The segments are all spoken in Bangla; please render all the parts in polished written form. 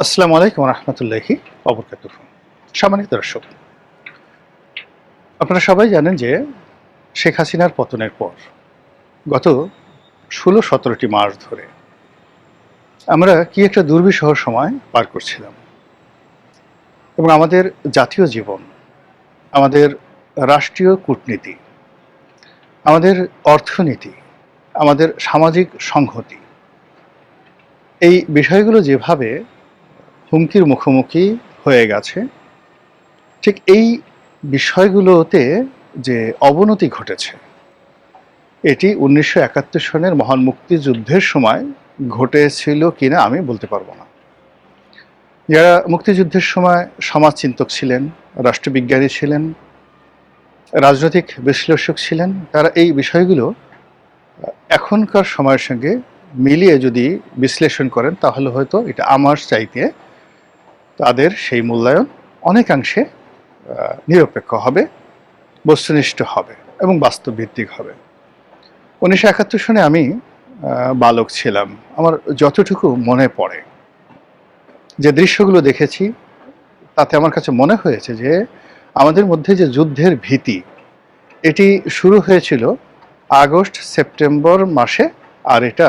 আসসালামু আলাইকুম রহমতুল্লাহি ওয়া সম্মানিত দর্শক, আপনারা সবাই জানেন যে শেখ হাসিনার পতনের পর গত ১৬-১৭টি মাস ধরে আমরা কি একটা দুর্বিষহ সময় পার করছিলাম এবং আমাদের জাতীয় জীবন, আমাদের রাষ্ট্রীয় কূটনীতি, আমাদের অর্থনীতি, আমাদের সামাজিক সংহতি, এই বিষয়গুলো যেভাবে হুমকির মুখোমুখি হয়ে গেছে, ঠিক এই বিষয়গুলোতে যে অবনতি ঘটেছে এটি ১৯৭১ সনের মহান মুক্তিযুদ্ধের সময় ঘটেছিল কিনা আমি বলতে পারবো না। যারা মুক্তিযুদ্ধের সময় সমাজচিন্তক ছিলেন, রাষ্ট্রবিজ্ঞানী ছিলেন, রাজনৈতিক বিশ্লেষক ছিলেন, তারা এই বিষয়গুলো এখনকার সময়ের সঙ্গে মিলিয়ে যদি বিশ্লেষণ করেন তাহলে হয়তো এটা আমার চাইতে তাদের সেই মূল্যায়ন অনেকাংশে নিরপেক্ষ হবে, বস্তুনিষ্ঠ হবে এবং বাস্তবভিত্তিক হবে। ১৯৭১ সনে আমি বালক ছিলাম। আমার যতটুকু মনে পড়ে, যে দৃশ্যগুলো দেখেছি, তাতে আমার কাছে মনে হয়েছে যে আমাদের মধ্যে যে যুদ্ধের ভীতি, এটি শুরু হয়েছিল আগস্ট সেপ্টেম্বর মাসে, আর এটা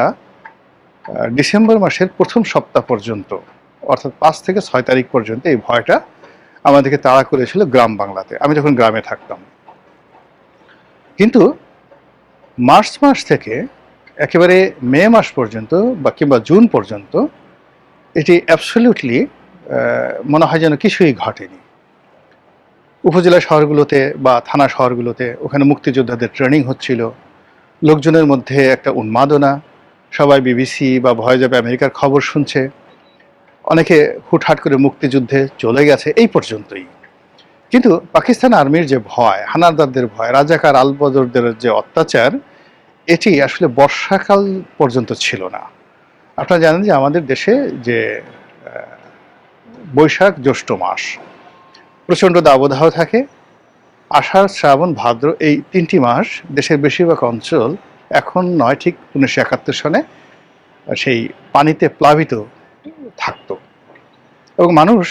ডিসেম্বর মাসের প্রথম সপ্তাহ পর্যন্ত, অর্থাৎ ৫ থেকে ৬ তারিখ পর্যন্ত এই ভয়টা আমাদেরকে তাড়া করেছিল গ্রাম বাংলাতে, আমি যখন গ্রামে থাকতাম। কিন্তু মার্চ মাস থেকে একেবারে মে মাস পর্যন্ত বা কিংবা জুন পর্যন্ত এটি অ্যাবসলিউটলি মনে হয় যেন কিছুই ঘটেনি। উপজেলা শহরগুলোতে বা থানা শহরগুলোতে ওখানে মুক্তিযোদ্ধাদের ট্রেনিং হচ্ছিল, লোকজনের মধ্যে একটা উন্মাদনা, সবাই বিবিসি বা ভয়েস অফ আমেরিকার খবর শুনছে, অনেকে হুটহাট করে মুক্তিযুদ্ধে চলে গেছে, এই পর্যন্তই। কিন্তু পাকিস্তান আর্মির যে ভয়, হানাদারদের ভয়, রাজাকার আলবদরদের যে অত্যাচার, এটি আসলে বর্ষাকাল পর্যন্ত ছিল না। আপনারা জানেন যে আমাদের দেশে যে বৈশাখ জ্যৈষ্ঠ মাস প্রচণ্ড দাবদাহ থাকে, আষাঢ় শ্রাবণ ভাদ্র এই ৩টি মাস দেশের বেশিরভাগ অঞ্চল এখন নয়, ঠিক ১৯৭১ সনে সেই পানিতে প্লাবিত থাকতো এবং মানুষ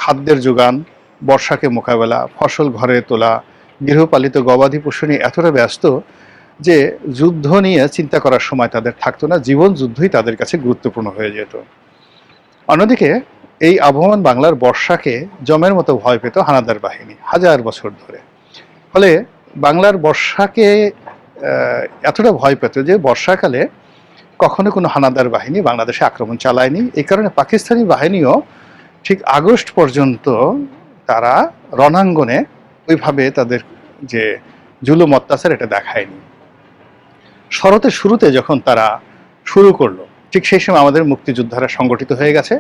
খাদ্যের যোগান, বর্ষাকে মোকাবেলা, ফসল ঘরে তোলা, গৃহপালিত গবাদি পশু নিয়ে এতটা ব্যস্ত যে যুদ্ধ নিয়ে চিন্তা করার সময় তাদের থাকতো না, জীবন যুদ্ধই তাদের কাছে গুরুত্বপূর্ণ হয়ে যেত। অন্যদিকে এই আবহমান বাংলার বর্ষাকে জমের মতো ভয় পেত হানাদার বাহিনী হাজার বছর ধরে। ফলে বাংলার বর্ষাকে এতটা ভয় পেত যে বর্ষাকালে কখনো কোনো হানাদার বাহিনী বাংলাদেশে আক্রমণ চালায়নি। এই কারণে পাকিস্তানি বাহিনীও ঠিক আগস্ট পর্যন্ত তারা রণাঙ্গনে ওইভাবে তাদের যে জুলুম অত্যাচার এটা দেখায়নি। শরতের শুরুতে যখন তারা শুরু করলো, ঠিক সেই সময় আমাদের মুক্তিযোদ্ধারা সংগঠিত হয়ে গেছে।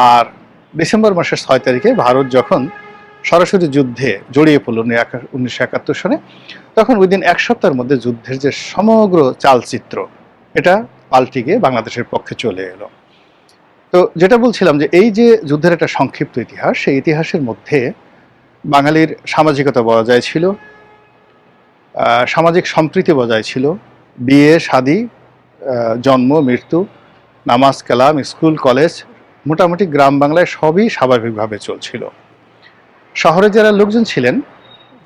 আর ডিসেম্বর মাসের ৬ তারিখে ভারত যখন সরাসরি যুদ্ধে জড়িয়ে পড়ল ১৯৭১ সনে, তখন উইদিন এক সপ্তাহের মধ্যে যুদ্ধের যে সমগ্র চালচিত্র এটা পাল্টে গিয়ে বাংলাদেশের পক্ষে চলে এলো। তো যেটা বলছিলাম যে এই যে যুদ্ধের একটা সংক্ষিপ্ত ইতিহাস, সেই ইতিহাসের মধ্যে বাঙালির সামাজিকতা বজায় ছিল, সামাজিক সম্প্রীতি বজায় ছিল, বিয়ে শাদী, জন্ম মৃত্যু, নামাজ কালাম, স্কুল কলেজ, মোটামুটি গ্রাম বাংলায় সবই স্বাভাবিকভাবে চলছিল। শহরে যারা লোকজন ছিলেন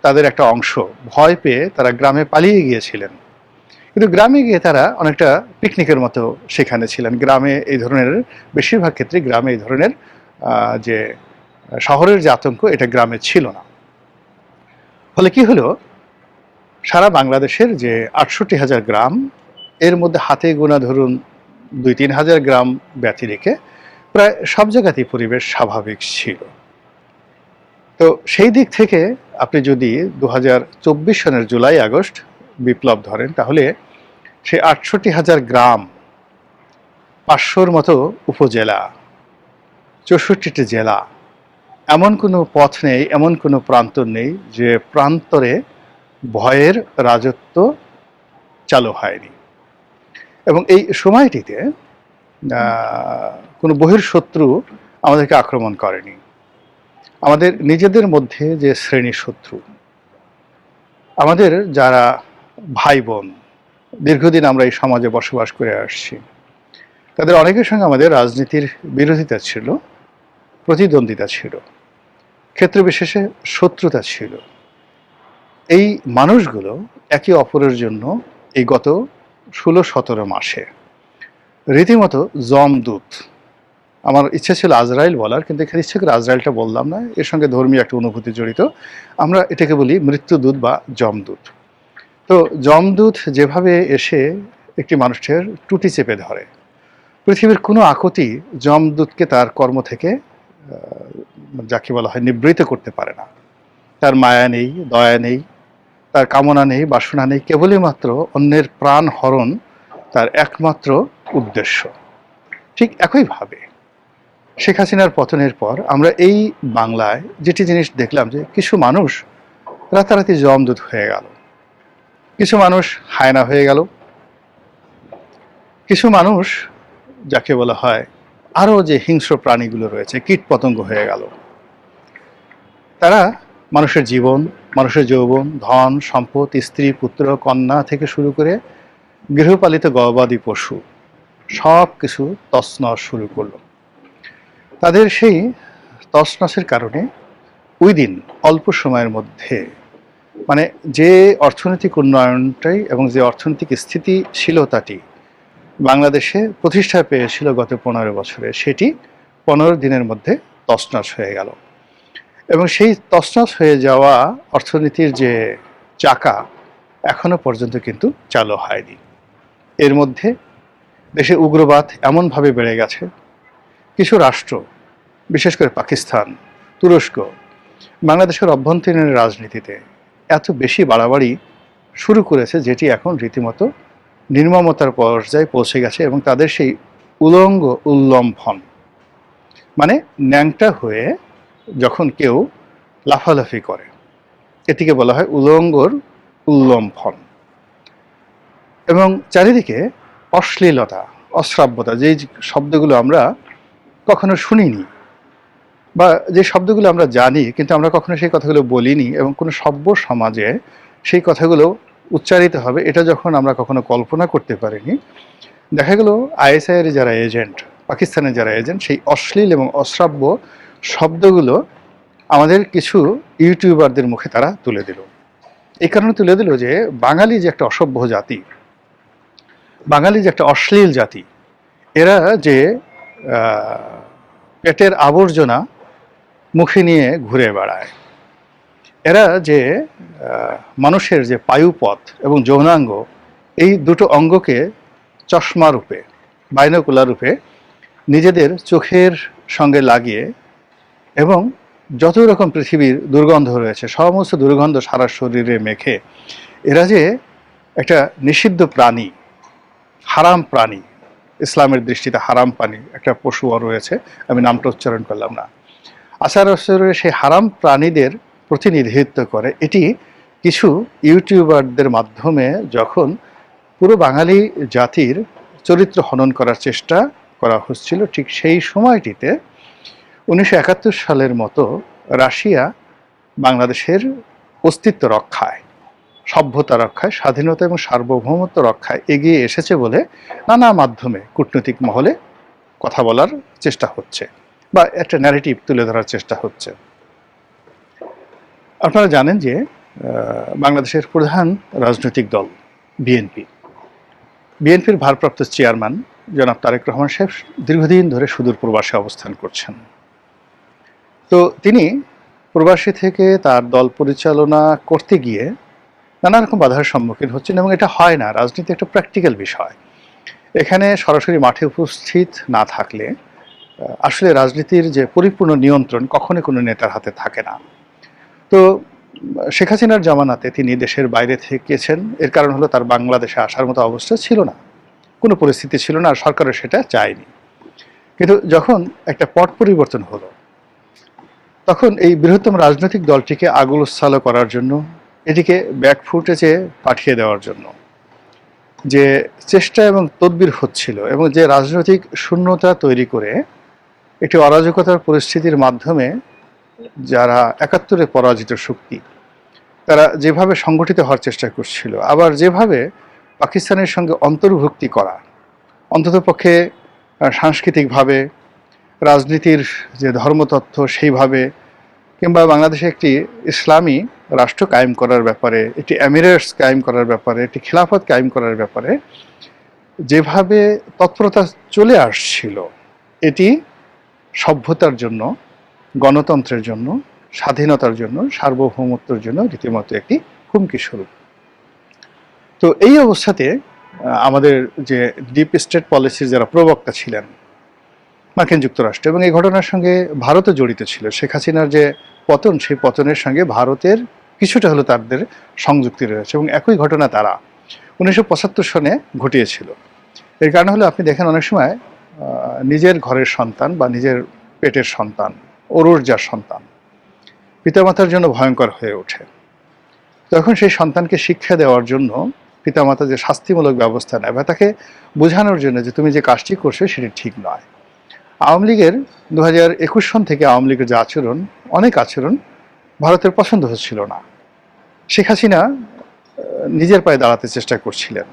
তাদের একটা অংশ ভয় পেয়ে তারা গ্রামে পালিয়ে গিয়েছিলেন, কিন্তু গ্রামে গিয়ে তারা অনেকটা পিকনিকের মতো সেখানে ছিলেন। গ্রামে এই ধরনের, বেশিরভাগ ক্ষেত্রে গ্রামে এই ধরনের যে শহরের যে আতঙ্ক, এটা গ্রামে ছিল না। ফলে কি হলো, সারা বাংলাদেশের যে ৬৮,০০০ গ্রাম, এর মধ্যে হাতে গোনা ধরুন ২-৩ হাজার গ্রাম ব্যতি রেখে প্রায় সব জায়গাতেই পরিবেশ স্বাভাবিক ছিল। তো সেই দিক থেকে আপনি যদি ২০২৪ সনের জুলাই আগস্ট বিপ্লব ধরেন, তাহলে সেই ৬৮,০০০ গ্রাম, ৫০০-র মতো উপজেলা, ৬৪টি জেলা, এমন কোনো পথ নেই, এমন কোনো প্রান্তর নেই যে প্রান্তরে ভয়ের রাজত্ব চালু হয়নি। এবং এই সময়টিতে কোনো বহির্শত্রু আমাদেরকে আক্রমণ করেনি। আমাদের নিজেদের মধ্যে যে শ্রেণী শত্রু, আমাদের যারা ভাই বোন, দীর্ঘদিন আমরা এই সমাজে বসবাস করে আসছি, তাদের অনেকের সঙ্গে আমাদের রাজনীতির বিরোধিতা ছিল, প্রতিদ্বন্দ্বিতা ছিল, ক্ষেত্র বিশেষে শত্রুতা ছিল। এই মানুষগুলো একে অপরের জন্য এই গত 16-17 মাসে রীতিমতো জমদূত, আমার ইচ্ছা ছিল আজরাইল বলার, কিন্তু এখানে ইচ্ছে করে আজরাইলটা বললাম না, এর সঙ্গে ধর্মীয় একটা অনুভূতি জড়িত। আমরা এটাকে বলি মৃত্যুদূত বা জমদূত। তো জমদূত যেভাবে এসে একটি মানুষের টুটি চেপে ধরে, পৃথিবীর কোনো আকুতি জমদূতকে তার কর্ম থেকে যাকে বলা হয় নিবৃত করতে পারে না। তার মায়া নেই, দয়া নেই, তার কামনা নেই, বাসনা নেই, কেবলই মাত্র অন্যের প্রাণ হরণ তার একমাত্র উদ্দেশ্য। ঠিক একইভাবে শেখ হাসিনার পতনের পর আমরা এই বাংলায় যেটি জিনিস দেখলাম, যে কিছু মানুষ রাতারাতি জমদূত হয়ে গেল, কিছু মানুষ হায়না হয়ে গেল, কিছু মানুষ যাকে বলা হয় আরও যে হিংস্র প্রাণীগুলো রয়েছে কীট পতঙ্গ হয়ে গেল। তারা মানুষের জীবন, মানুষের যৌবন, ধন সম্পদ, স্ত্রী পুত্র কন্যা থেকে শুরু করে গৃহপালিত গবাদি পশু সব কিছু তছনছ শুরু করলো। তাদের সেই তছনছের কারণে ওই দিন অল্প সময়ের মধ্যে, মানে যে অর্থনৈতিক উন্নয়নটাই এবং যে অর্থনৈতিক স্থিতিশীলতাটি বাংলাদেশে প্রতিষ্ঠা পেয়েছিল গত 15 বছরে, সেটি 15 দিনের মধ্যে তছনছ হয়ে গেল। এবং সেই তছনছ হয়ে যাওয়া অর্থনীতির যে চাকা এখনো পর্যন্ত কিন্তু চালু হয়নি। এর মধ্যে দেশে উগ্রবাদ এমনভাবে বেড়ে গেছে, কিছু রাষ্ট্র, বিশেষ করে পাকিস্তান, তুরস্ক, বাংলাদেশের অভ্যন্তরীণ রাজনীতিতে এত বেশি বাড়াবাড়ি শুরু করেছে, যেটি এখন রীতিমতো নির্মমতার পর্যায়ে পৌঁছে গেছে। এবং তাদের সেই উলঙ্গ উল্লম্ফন, মানে ন্যাংটা হয়ে যখন কেউ লাফালাফি করে, এটিকে বলা হয় উলঙ্গর উল্লম্ফন। এবং চারিদিকে অশ্লীলতা, অশ্রাব্যতা, যেই শব্দগুলো আমরা কখনো শুনিনি, বা যে শব্দগুলো আমরা জানি কিন্তু আমরা কখনো সেই কথাগুলো বলিনি, এবং কোনো সভ্য সমাজে সেই কথাগুলো উচ্চারিত হবে এটা যখন আমরা কখনো কল্পনা করতে পারিনি, দেখা গেল আইএসআইয়ের যারা এজেন্ট, পাকিস্তানের যারা এজেন্ট, সেই অশ্লীল এবং অশ্রাব্য শব্দগুলো আমাদের কিছু ইউটিউবারদের মুখে তারা তুলে দিল। এই কারণে তুলে দিল যে বাঙালি যে একটা অসভ্য জাতি, বাঙালি যে একটা অশ্লীল জাতি, এরা যে পেটের আবর্জনা মুখে নিয়ে ঘুরে বেড়ায়, এরা যে মানুষের যে পায়ুপথ এবং যৌনাঙ্গ, এই দুটো অঙ্গকে চশমা রূপে, বাইনোকুলার রূপে নিজেদের চোখের সঙ্গে লাগিয়ে, এবং যত রকম পৃথিবীর দুর্গন্ধ রয়েছে সমস্ত দুর্গন্ধ সারা শরীরে মেখে, এরা যে একটা নিষিদ্ধ প্রাণী, হারাম প্রাণী, ইসলামের দৃষ্টিতে হারাম প্রাণী একটা পশুও রয়েছে, আমি নামটা উচ্চারণ করলাম না, আচার আচরণে সেই হারাম প্রাণীদের প্রতিনিধিত্ব করে। এটি কিছু ইউটিউবারদের মাধ্যমে যখন পুরো বাঙালি জাতির চরিত্র হনন করার চেষ্টা করা হচ্ছিল, ঠিক সেই সময়টিতে 1971 সালের মতো রাশিয়া বাংলাদেশের অস্তিত্ব রক্ষায়, সভ্যতা রক্ষায়, স্বাধীনতা এবং সার্বভৌমত্ব রক্ষায় এগিয়ে এসেছে বলে নানা মাধ্যমে কূটনৈতিক মহলে কথা বলার চেষ্টা হচ্ছে, বা একটা ন্যারেটিভ তুলে ধরার চেষ্টা হচ্ছে। আপনারা জানেন যে বাংলাদেশের প্রধান রাজনৈতিক দল বিএনপির ভারপ্রাপ্ত চেয়ারম্যান জনাব তারেক রহমান সাহেব দীর্ঘদিন ধরে সুদূর প্রবাসে অবস্থান করছেন। তো তিনি প্রবাসী থেকে তার দল পরিচালনা করতে গিয়ে নানা রকম বাধার সম্মুখীন হচ্ছেন, এবং এটা হয় না, রাজনীতি একটা প্র্যাকটিক্যাল বিষয়। এখানে সরাসরি মাঠে উপস্থিত না থাকলে আসলে রাজনীতির যে পরিপূর্ণ নিয়ন্ত্রণ কখনোই কোনো নেতার হাতে থাকে না। তো শেখ হাসিনার জামানাতে তিনি দেশের বাইরে থেকেছেন, এর কারণ হলো তার বাংলাদেশে আসার মতো অবস্থা ছিল না, কোনো পরিস্থিতি ছিল না, আর সরকারও সেটা চায়নি। কিন্তু যখন একটা পট পরিবর্তন হলো, তখন এই বৃহত্তম রাজনৈতিক দলটিকে আগুলসালো করার জন্য, এটিকে ব্যাকফুটেজে পাঠিয়ে দেওয়ার জন্য যে চেষ্টা এবং তদবির হচ্ছিল, এবং যে রাজনৈতিক শূন্যতা তৈরি করে একটি অরাজকতার পরিস্থিতির মাধ্যমে যারা 71-এ পরাজিত শক্তি, তারা যেভাবে সংগঠিত হওয়ার চেষ্টা করছিল, আবার যেভাবে পাকিস্তানের সঙ্গে অন্তর্ভুক্তি করা, অন্ততপক্ষে সাংস্কৃতিকভাবে, রাজনীতির যে ধর্মতত্ত্ব সেইভাবে, কিংবা বাংলাদেশে একটি ইসলামী রাষ্ট্র কায়েম করার ব্যাপারে, একটি এমিরেটস কায়েম করার ব্যাপারে, একটি খিলাফত কায়েম করার ব্যাপারে যেভাবে তৎপরতা চলে আসছিল, এটি সভ্যতার জন্য, গণতন্ত্রের জন্য, স্বাধীনতার জন্য, সার্বভৌমত্বের জন্য রীতিমতো একটি হুমকি স্বরূপ। তো এই অবস্থাতে আমাদের যে ডিপ স্টেট পলিসির যারা প্রবক্তা ছিলেন মার্কিন যুক্তরাষ্ট্র, এবং এই ঘটনার সঙ্গে ভারতও জড়িত ছিল, শেখ হাসিনার যে পতন, সেই পতনের সঙ্গে ভারতের কিছুটা হলো তাদের সংযুক্তি রয়েছে, এবং একই ঘটনা তারা 1975 সনে ঘটিয়েছিল। এর কারণ হলো, আপনি দেখেন অনেক সময় নিজের ঘরের সন্তান বা নিজের পেটের সন্তান, ওরজার সন্তান পিতামাতার জন্য ভয়ঙ্কর হয়ে ওঠে। তখন সেই সন্তানকে শিক্ষা দেওয়ার জন্য পিতামাতা যে শাস্তিমূলক ব্যবস্থা নেয় বা তাকে বোঝানোর জন্য যে তুমি যে কাজটি করছো সেটি ঠিক নয়। আওয়ামী লীগের 2021 সন থেকে আওয়ামী লীগের যে আচরণ, অনেক আচরণ ভারতের পছন্দ হচ্ছিল না। শেখ হাসিনা নিজের পায়ে দাঁড়াতে চেষ্টা করছিলেন,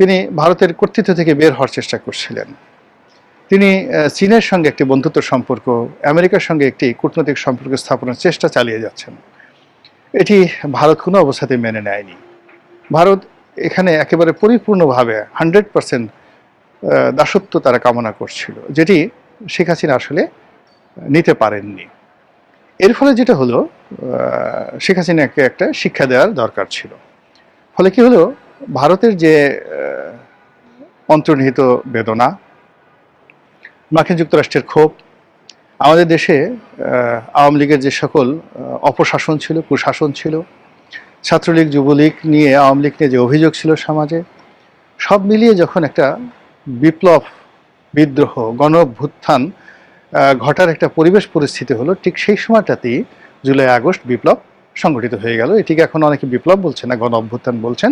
তিনি ভারতের কর্তৃত্ব থেকে বের হওয়ার চেষ্টা করছিলেন, তিনি চীনের সঙ্গে একটি বন্ধুত্ব সম্পর্ক, আমেরিকার সঙ্গে একটি কূটনৈতিক সম্পর্ক স্থাপনের চেষ্টা চালিয়ে যাচ্ছেন। এটি ভারত কোনো অবস্থাতেই মেনে নেয়নি। ভারত এখানে একেবারে পরিপূর্ণভাবে 100% দাসত্ব তারা কামনা করছিল, যেটি শেখ হাসিনা আসলে নিতে পারেননি। এর ফলে যেটা হলো, শেখ হাসিনাকে একটা শিক্ষা দেওয়ার দরকার ছিল। ফলে কি হলো, ভারতের যে অন্তর্নিহিত বেদনা, মার্কিন যুক্তরাষ্ট্রের ক্ষোভ, আমাদের দেশে আওয়ামী লীগের যে সকল অপশাসন ছিল, কুশাসন ছিল, ছাত্রলীগ যুবলীগ নিয়ে, আওয়ামী লীগ নিয়ে যে অভিযোগ ছিল সমাজে, সব মিলিয়ে যখন একটা বিপ্লব, বিদ্রোহ, গণ অভ্যুত্থান ঘটার একটা পরিবেশ পরিস্থিতি হলো, ঠিক সেই সময়টাতেই জুলাই আগস্ট বিপ্লব সংগঠিত হয়ে গেল। এটিকে এখন অনেকে বিপ্লব বলছেন না, গণ অভ্যুত্থান বলছেন।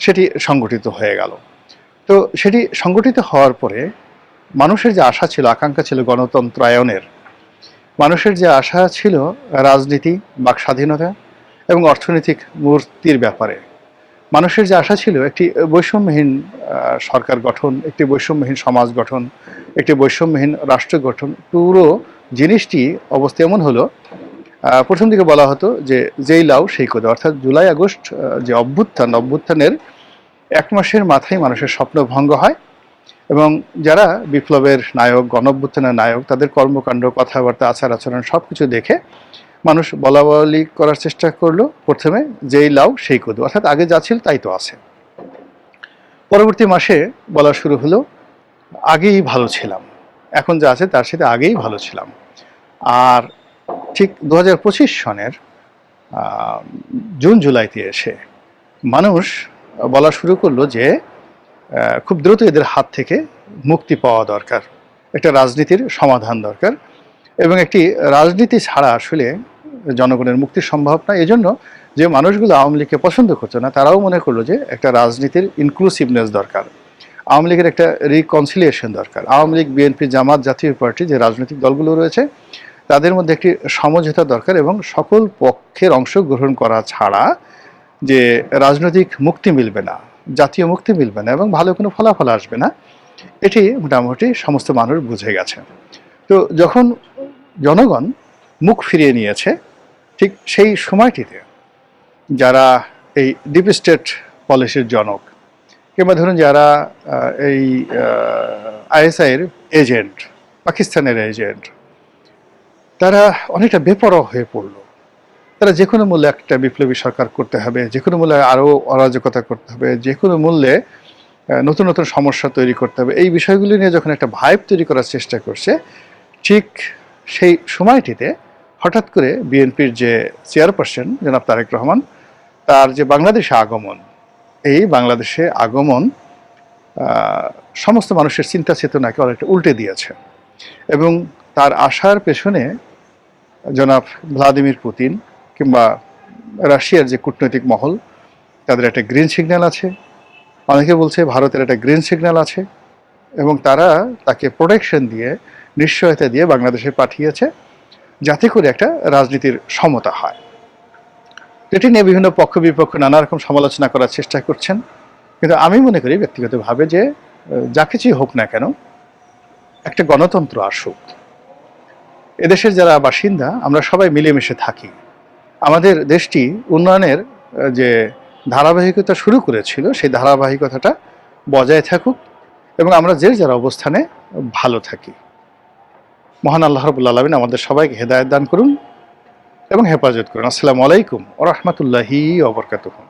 সেটি সংগঠিত হয়ে গেল। তো সেটি সংগঠিত হওয়ার পরে মানুষের যে আশা ছিল, আকাঙ্ক্ষা ছিল গণতন্ত্রায়নের, মানুষের যে আশা ছিল রাজনীতি, বাক স্বাধীনতা এবং অর্থনৈতিক মুক্তির ব্যাপারে, মানুষের যে আশা ছিল একটি বৈষম্যহীন সরকার গঠন, একটি বৈষম্যহীন সমাজ গঠন, একটি বৈষম্যহীন রাষ্ট্র গঠন, পুরো জিনিসটি অবস্থা এমন হলো, প্রথম দিকে বলা হতো যে যেই লাউ সেই কোদো, অর্থাৎ জুলাই আগস্ট যে অভ্যুত্থানের 1 মাসের মাথায় মানুষের স্বপ্ন ভঙ্গ হয়, এবং যারা বিপ্লবের নায়ক, গণ অভ্যুত্থানের নায়ক, তাদের কর্মকাণ্ড, কথাবার্তা, আচার আচরণ সব কিছু দেখে মানুষ বলাবলি করার চেষ্টা করলো, প্রথমে যেই লাউ সেই কদু, অর্থাৎ আগে যা ছিল তাই তো আছে। পরবর্তী মাসে বলা শুরু হলো, আগেই ভালো ছিলাম, এখন যা আছে তার সাথে আগেই ভালো ছিলাম। আর ঠিক 2025 সনের জুন জুলাইতে এসে মানুষ বলা শুরু করলো যে খুব দ্রুত এদের হাত থেকে মুক্তি পাওয়া দরকার, একটা রাজনীতির সমাধান দরকার, এবং একটি রাজনীতি ছাড়া আসলে জনগণের মুক্তি সম্ভব না। এজন্য যে মানুষগুলো আওয়ামী লীগকে পছন্দ করছে না, তারাও মনে করলো যে একটা রাজনীতির ইনক্লুসিভনেস দরকার, আওয়ামী লীগের একটা রিকনসিলিয়েশন দরকার। আওয়ামী লীগ, বিএনপি, জামাত, জাতীয় পার্টি যে রাজনৈতিক দলগুলো রয়েছে, তাদের মধ্যে একটি সমঝোতা দরকার, এবং সকল পক্ষের অংশগ্রহণ করা ছাড়া যে রাজনৈতিক মুক্তি মিলবে না, জাতীয় মুক্তি মিলবে না, এবং ভালো কোনো ফলাফল আসবে না, এটি মোটামুটি সমস্ত মানুষ বুঝে গেছে। তো যখন জনগণ মুখ ফিরিয়ে নিয়েছে, ঠিক সেই সময়টিতে যারা এই ডিপ স্টেট পলিসির জনক, কিংবা ধরুন যারা এই আইএসআইয়ের এজেন্ট, পাকিস্তানের এজেন্ট, তারা অনেকটা বেপরোয়া হয়ে পড়লো। তারা যে কোনো মূল্যে একটা বিপ্লবী সরকার করতে হবে, যে কোনো মূল্যে আরও অরাজকতা করতে হবে, যে কোনো মূল্যে নতুন নতুন সমস্যা তৈরি করতে হবে, এই বিষয়গুলি নিয়ে যখন একটা ভাইব তৈরি করার চেষ্টা করছে, ঠিক সেই সময়টিতে হঠাৎ করে বিএনপির যে চেয়ারপারসন জনাব তারেক রহমান, তার যে বাংলাদেশে আগমন, এই বাংলাদেশে আগমন সমস্ত মানুষের চিন্তা চেতনাকে অনেকটা উল্টে দিয়েছে। এবং তার আসার পেছনে জনাব ভ্লাদিমির পুতিন কিংবা রাশিয়ার যে কূটনৈতিক মহল, তাদের একটা গ্রিন সিগন্যাল আছে, অনেকে বলছে ভারতের একটা গ্রিন সিগন্যাল আছে, এবং তারা তাকে প্রোটেকশন দিয়ে, নিশ্চয়তা দিয়ে বাংলাদেশে পাঠিয়েছে, যাতে করে একটা রাজনীতির সমতা হয়। এটি নিয়ে বিভিন্ন পক্ষ বিপক্ষ নানা রকম সমালোচনা করার চেষ্টা করছেন, কিন্তু আমি মনে করি ব্যক্তিগতভাবে যে যা কিছুই হোক না কেন, একটা গণতন্ত্র আসুক। এদেশের যারা বাসিন্দা আমরা সবাই মিলেমিশে থাকি। আমাদের দেশটি উন্নয়নের যে ধারাবাহিকতা শুরু করেছিল সেই ধারাবাহিকতাটা বজায় থাকুক এবং আমরা যে যার অবস্থানে ভালো থাকি। মহান আল্লাহ রাব্বুল আলামিন আমাদের সবাইকে হেদায়েত দান করুন এবং হেফাজত করুন। আসসালামু আলাইকুম ওয়া রাহমাতুল্লাহি ওয়া বারাকাতুহু।